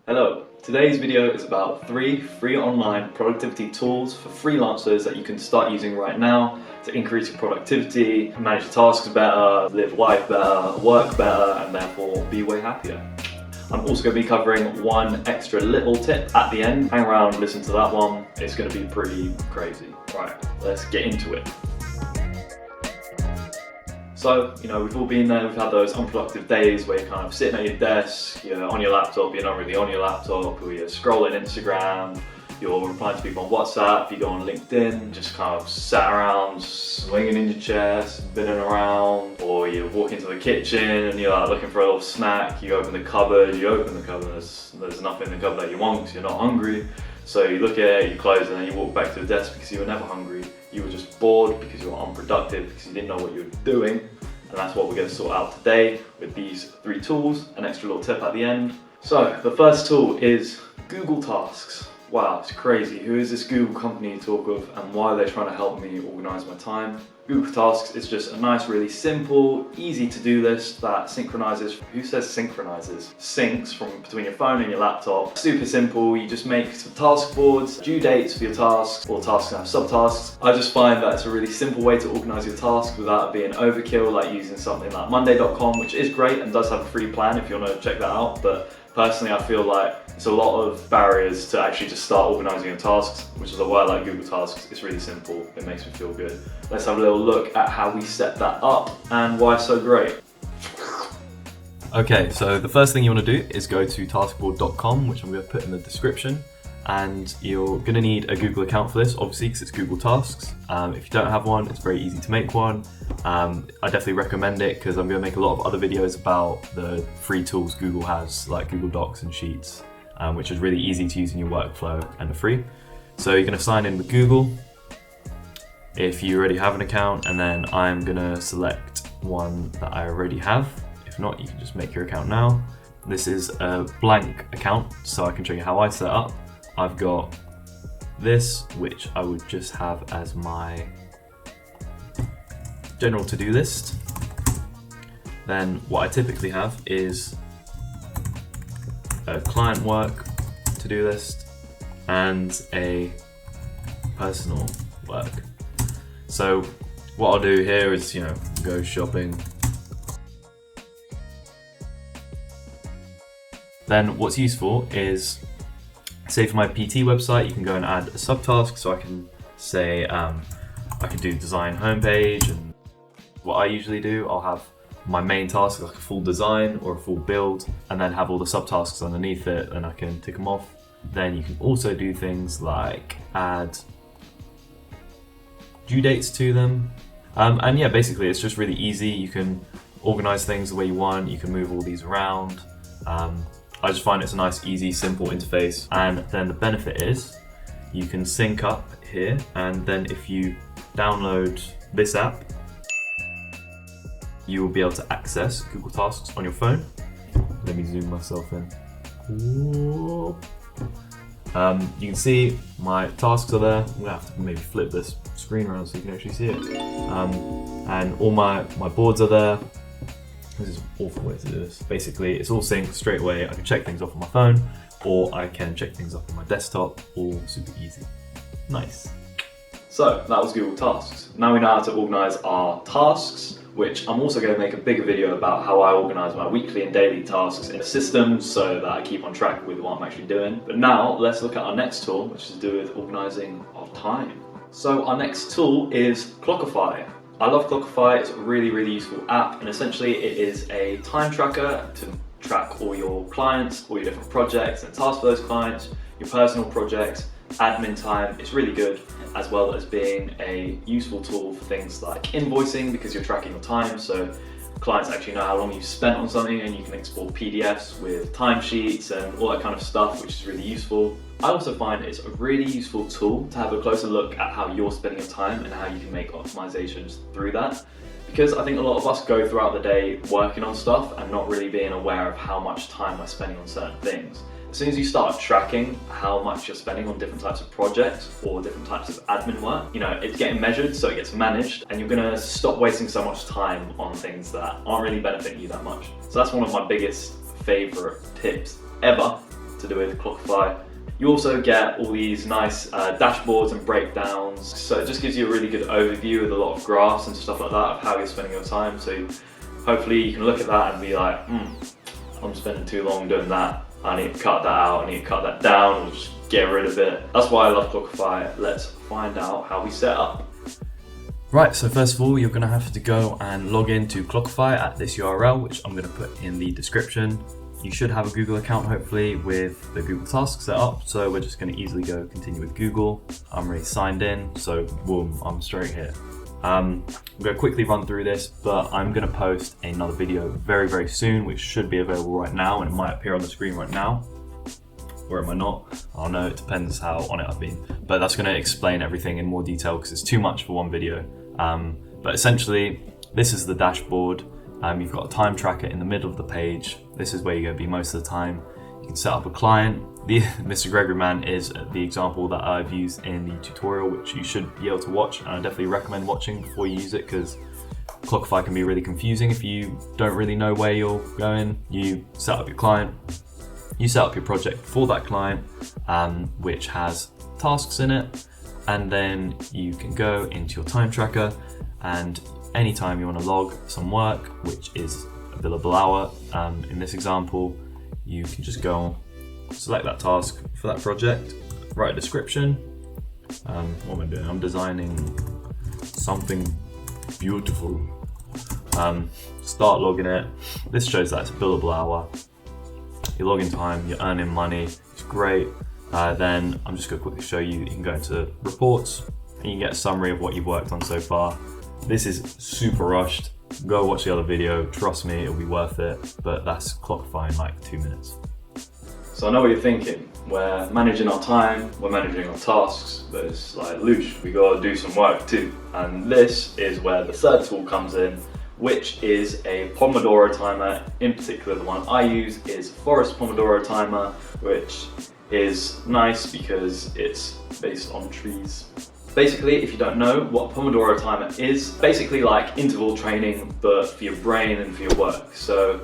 Hello, today's video is about 3 free online productivity tools for freelancers that you can start using right now to increase your productivity, manage your tasks better, live life better, work better, and therefore be way happier. I'm also going to be covering one extra little tip at the end. Hang around, listen to that one. It's going to be pretty crazy. Right, let's get into it. So, we've all been there, we've had those unproductive days where you're kind of sitting at your desk, you're on your laptop, you're not really on your laptop, or you're scrolling Instagram, you're replying to people on WhatsApp, you go on LinkedIn, just kind of sat around, swinging in your chair, spinning around, or you walk into the kitchen and you're like looking for a little snack, you open the cupboard, there's nothing in the cupboard that you want because you're not hungry. So you look at it, you close, and then you walk back to the desk because you were never hungry. You were just bored because you were unproductive because you didn't know what you were doing. And that's what we're going to sort out today with these 3 tools, an extra little tip at the end. So the first tool is Google Tasks. Wow, it's crazy. Who is this Google company you talk of, and why are they trying to help me organize my time? Google Tasks is just a nice, really simple, easy to-do list that synchronizes, who says synchronizes? Syncs from between your phone and your laptop. Super simple, you just make some task boards, due dates for your tasks, or tasks and have subtasks. I just find that it's a really simple way to organize your tasks without being overkill, like using something like Monday.com, which is great and does have a free plan if you want to check that out. But personally, I feel like it's a lot of barriers to actually just start organizing your tasks, which is why I like Google Tasks. It's really simple, it makes me feel good. Let's have a little look at how we set that up and why it's so great. Okay, so the first thing you want to do is go to taskboard.com, which I'm going to put in the description. And you're going to need a Google account for this, obviously, because it's Google Tasks. If you don't have one, it's very easy to make one. I definitely recommend it because I'm going to make a lot of other videos about the free tools Google has, like Google Docs and Sheets, which is really easy to use in your workflow and are free. So you're going to sign in with Google if you already have an account, and then I'm going to select one that I already have. If not, you can just make your account now. This is a blank account, so I can show you how I set up. I've got this, which I would just have as my general to-do list. Then what I typically have is a client work to-do list and a personal work. So what I'll do here is, go shopping. Then what's useful is, say for my PT website, you can go and add a subtask, so I can say I can do design homepage, and what I usually do, I'll have my main task like a full design or a full build, and then have all the subtasks underneath it, and I can tick them off. Then you can also do things like add due dates to them, and yeah, basically it's just really easy. You can organize things the way you want, you can move all these around. I just find it's a nice, easy, simple interface. And then the benefit is you can sync up here, and then if you download this app, you will be able to access Google Tasks on your phone. Let me zoom myself in. You can see my tasks are there. I'm gonna have to maybe flip this screen around so you can actually see it. And all my boards are there. This is an awful way to do this. Basically, it's all synced straight away. I can check things off on my phone, or I can check things off on my desktop, all super easy. Nice. So that was Google Tasks. Now we know how to organize our tasks, which I'm also going to make a bigger video about how I organize my weekly and daily tasks in a system so that I keep on track with what I'm actually doing. But now let's look at our next tool, which is to do with organizing our time. So our next tool is Clockify. I love Clockify, it's a really, really useful app, and essentially it is a time tracker to track all your clients, all your different projects and tasks for those clients, your personal projects, admin time. It's really good, as well as being a useful tool for things like invoicing, because you're tracking your time, so clients actually know how long you've spent on something, and you can export PDFs with timesheets and all that kind of stuff, which is really useful. I also find it's a really useful tool to have a closer look at how you're spending your time and how you can make optimizations through that. Because I think a lot of us go throughout the day working on stuff and not really being aware of how much time we're spending on certain things. As soon as you start tracking how much you're spending on different types of projects or different types of admin work, it's getting measured, so it gets managed, and you're gonna stop wasting so much time on things that aren't really benefiting you that much. So that's one of my biggest favorite tips ever to do with Clockify. You also get all these nice dashboards and breakdowns, so it just gives you a really good overview with a lot of graphs and stuff like that of how you're spending your time. So hopefully you can look at that and be like, I'm spending too long doing that, I need to cut that out, I need to cut that down, or just get rid of it. That's why I love Clockify. Let's find out how we set up. Right, so first of all, you're going to have to go and log into Clockify at this URL, which I'm going to put in the description. You should have a Google account, hopefully, with the Google Tasks set up. So we're just going to easily go continue with Google. I'm already signed in, so boom, I'm straight here. I'm going to quickly run through this, but I'm going to post another video very, very soon, which should be available right now, and it might appear on the screen right now. Or it might not. I don't know, it depends how on it I've been. But that's going to explain everything in more detail because it's too much for one video. But essentially, this is the dashboard. You've got a time tracker in the middle of the page. This is where you're going to be most of the time. You can set up a client. Mr. Gregory Man is the example that I've used in the tutorial, which you should be able to watch, and I definitely recommend watching before you use it because Clockify can be really confusing if you don't really know where you're going. You set up your client, you set up your project for that client, which has tasks in it, and then you can go into your time tracker, and anytime you want to log some work, which is a billable hour, in this example, you can just go select that task for that project, write a description. What am I doing? I'm designing something beautiful. Start logging it. This shows that it's a billable hour. Your login time, you're earning money, it's great. Then I'm just going to quickly show you, you can go into reports and you can get a summary of what you've worked on so far. This is super rushed. Go watch the other video, trust me, it'll be worth it, but that's Clockify in like 2 minutes. So I know what you're thinking. We're managing our time, we're managing our tasks, but it's like, Loosh, we gotta do some work too. And this is where the third tool comes in, which is a Pomodoro timer. In particular, the one I use is Forest Pomodoro timer, which is nice because it's based on trees. Basically, if you don't know what a Pomodoro timer is, basically like interval training, but for your brain and for your work. So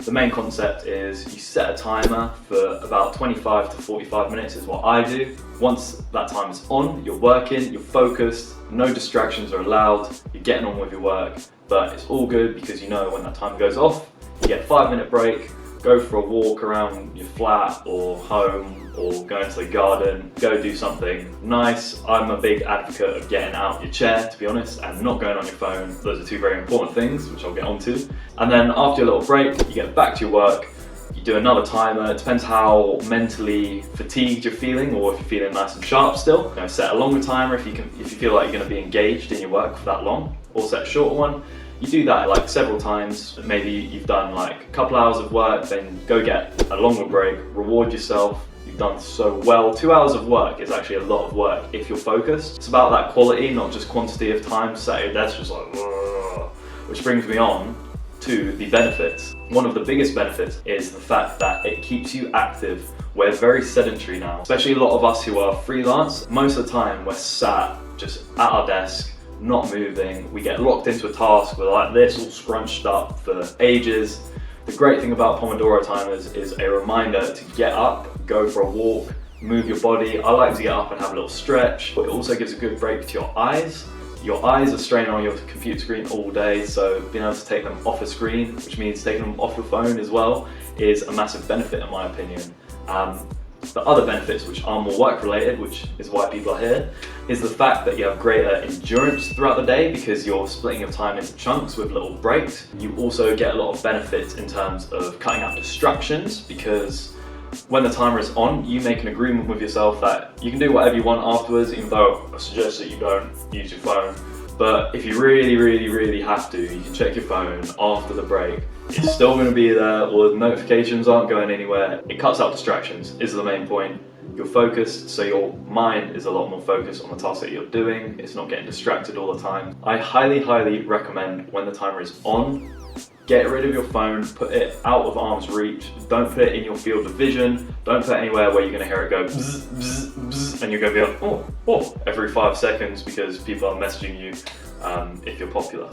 the main concept is you set a timer for about 25 to 45 minutes is what I do. Once that time is on, you're working, you're focused, no distractions are allowed, you're getting on with your work, but it's all good because you know when that time goes off, you get a 5-minute break, go for a walk around your flat or home, or go into the garden, go do something nice. I'm a big advocate of getting out of your chair, to be honest, and not going on your phone. Those are two very important things, which I'll get onto. And then after your little break, you get back to your work, you do another timer. It depends how mentally fatigued you're feeling, or if you're feeling nice and sharp still. You know, set a longer timer if you feel like you're going to be engaged in your work for that long, or set a shorter one. You do that like several times. Maybe you've done like a couple hours of work, then go get a longer break, reward yourself. You've done so well. 2 hours of work is actually a lot of work if you're focused. It's about that quality, not just quantity of time. So that's just like, which brings me on to the benefits. One of the biggest benefits is the fact that it keeps you active. We're very sedentary now, especially a lot of us who are freelance. Most of the time we're sat just at our desk, not moving. We get locked into a task, we're like this, all scrunched up for ages. The great thing about Pomodoro timers is a reminder to get up, go for a walk, move your body. I like to get up and have a little stretch. It also gives a good break to your eyes. Your eyes are straining on your computer screen all day, so being able to take them off a screen, which means taking them off your phone as well, is a massive benefit in my opinion. The other benefits, which are more work related, which is why people are here, is the fact that you have greater endurance throughout the day because you're splitting your time into chunks with little breaks. You also get a lot of benefits in terms of cutting out distractions, because when the timer is on, you make an agreement with yourself that you can do whatever you want afterwards, even though I suggest that you don't use your phone. But if you really have to, you can check your phone after the break. It's still going to be there, all the notifications aren't going anywhere. It cuts out distractions, is the main point. You're focused, so your mind is a lot more focused on the task that you're doing. It's not getting distracted all the time. I highly recommend when the timer is on, get rid of your phone, put it out of arm's reach. Don't put it in your field of vision. Don't put it anywhere where you're going to hear it go bzz, bzz, bzz, and you're going to be like, oh, every 5 seconds because people are messaging you if you're popular.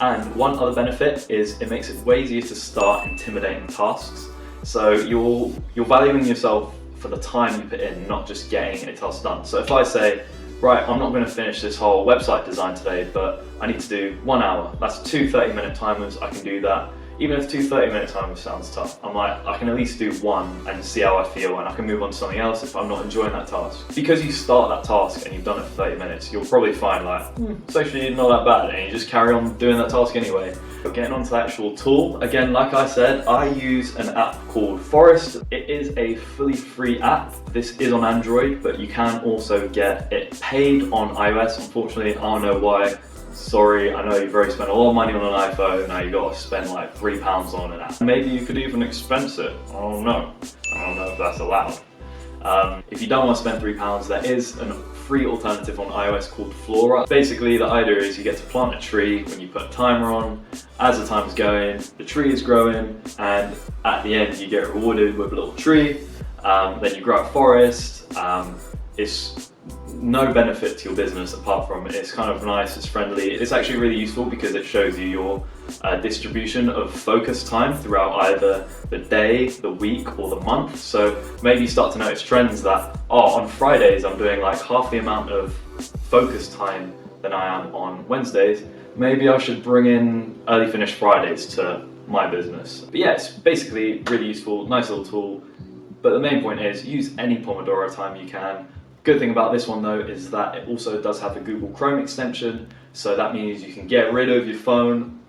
And one other benefit is it makes it way easier to start intimidating tasks. So you're valuing yourself for the time you put in, not just getting a task done. So if I say, right, I'm not going to finish this whole website design today, but I need to do 1 hour. That's 2 30-minute timers, I can do that. Even if 2 30-minute timers sounds tough, I'm like, I can at least do one and see how I feel, and I can move on to something else if I'm not enjoying that task. Because you start that task and you've done it for 30 minutes, you'll probably find like, it's actually not that bad, and you just carry on doing that task anyway. But getting onto the actual tool, again, like I said, I use an app called Forest. It is a fully free app. This is on Android, but you can also get it paid on iOS. Unfortunately, I don't know why. Sorry, I know you've already spent a lot of money on an iPhone, now you've got to spend like £3 on an app. Maybe you could even expense it, I don't know. I don't know if that's allowed. If you don't want to spend £3, there is a free alternative on iOS called Flora. Basically, the idea is you get to plant a tree when you put a timer on. As the time's going, the tree is growing, and at the end you get rewarded with a little tree. Then you grow a forest. It's no benefit to your business apart from it's kind of nice, it's friendly. It's actually really useful because it shows you your distribution of focus time throughout either the day, the week, or the month. So maybe you start to notice trends that, oh, on Fridays I'm doing like half the amount of focus time than I am on Wednesdays. Maybe I should bring in early finish Fridays to my business. But yeah, it's basically really useful, nice little tool. But the main point is use any Pomodoro time you can. Good thing about this one though is that it also does have a Google Chrome extension, so that means you can get rid of your phone.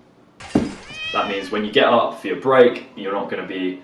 That means when you get up for your break, you're not going to be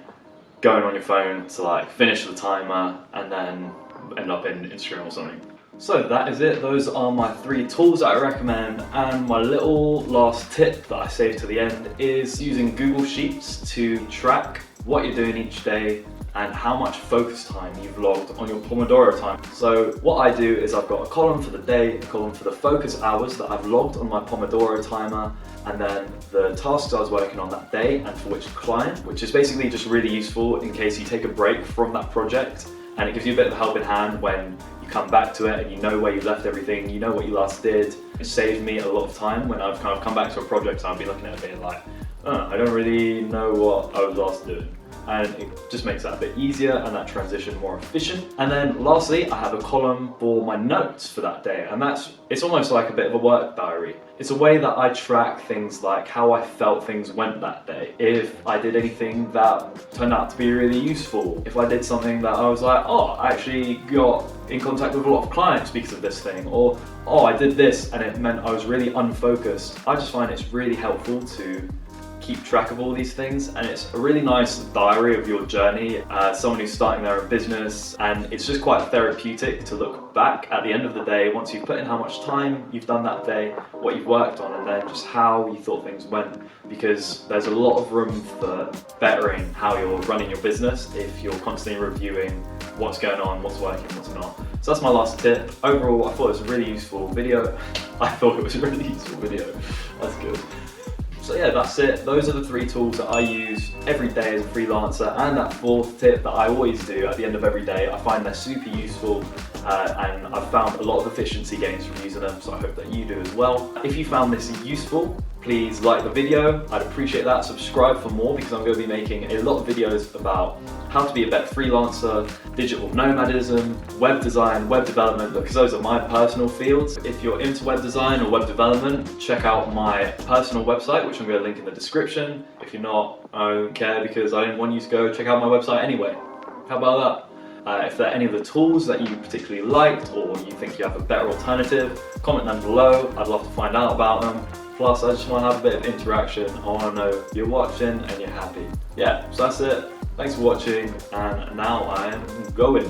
going on your phone to like finish the timer and then end up in Instagram or something. So that is it. Those are my 3 tools that I recommend, and my little last tip that I saved to the end is using Google Sheets to track what you're doing each day and how much focus time you've logged on your Pomodoro time. So what I do is I've got a column for the day, a column for the focus hours that I've logged on my Pomodoro timer, and then the tasks I was working on that day and for which client, which is basically just really useful in case you take a break from that project, and it gives you a bit of a helping hand when you come back to it and you know where you left everything, you know what you last did. It saved me a lot of time when I've kind of come back to a project and I've been looking at it being like, I don't really know what I was last doing. And it just makes that a bit easier and that transition more efficient. And then lastly, I have a column for my notes for that day, and it's almost like a bit of a work diary. It's a way that I track things like how I felt things went that day, if I did anything that turned out to be really useful, if I did something that I was like, oh, I actually got in contact with a lot of clients because of this thing, or oh, I did this and it meant I was really unfocused. I just find it's really helpful to keep track of all these things, and it's a really nice diary of your journey as someone who's starting their own business, and it's just quite therapeutic to look back at the end of the day once you've put in how much time you've done that day, what you've worked on, and then just how you thought things went, because there's a lot of room for bettering how you're running your business if you're constantly reviewing what's going on, what's working, what's not. So that's my last tip. Overall, I thought it was a really useful video. That's good. So yeah, that's it. Those are the 3 tools that I use every day as a freelancer, and that 4th tip that I always do at the end of every day. I find they're super useful, and I've found a lot of efficiency gains from using them, so I hope that you do as well. If you found this useful, please like the video. I'd appreciate that. Subscribe for more, because I'm going to be making a lot of videos about how to be a better freelancer, digital nomadism, web design, web development, because those are my personal fields. If you're into web design or web development, check out my personal website, which I'm going to link in the description. If you're not, I don't care, because I didn't want you to go check out my website anyway. How about that? If there are any of the tools that you particularly liked, or you think you have a better alternative, comment them below. I'd love to find out about them. Plus, I just want to have a bit of interaction. I want to know you're watching and you're happy. Yeah, so that's it. Thanks for watching, and now I am going.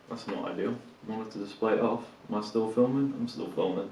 That's not ideal. I wanted to display it off. Am I still filming? I'm still filming.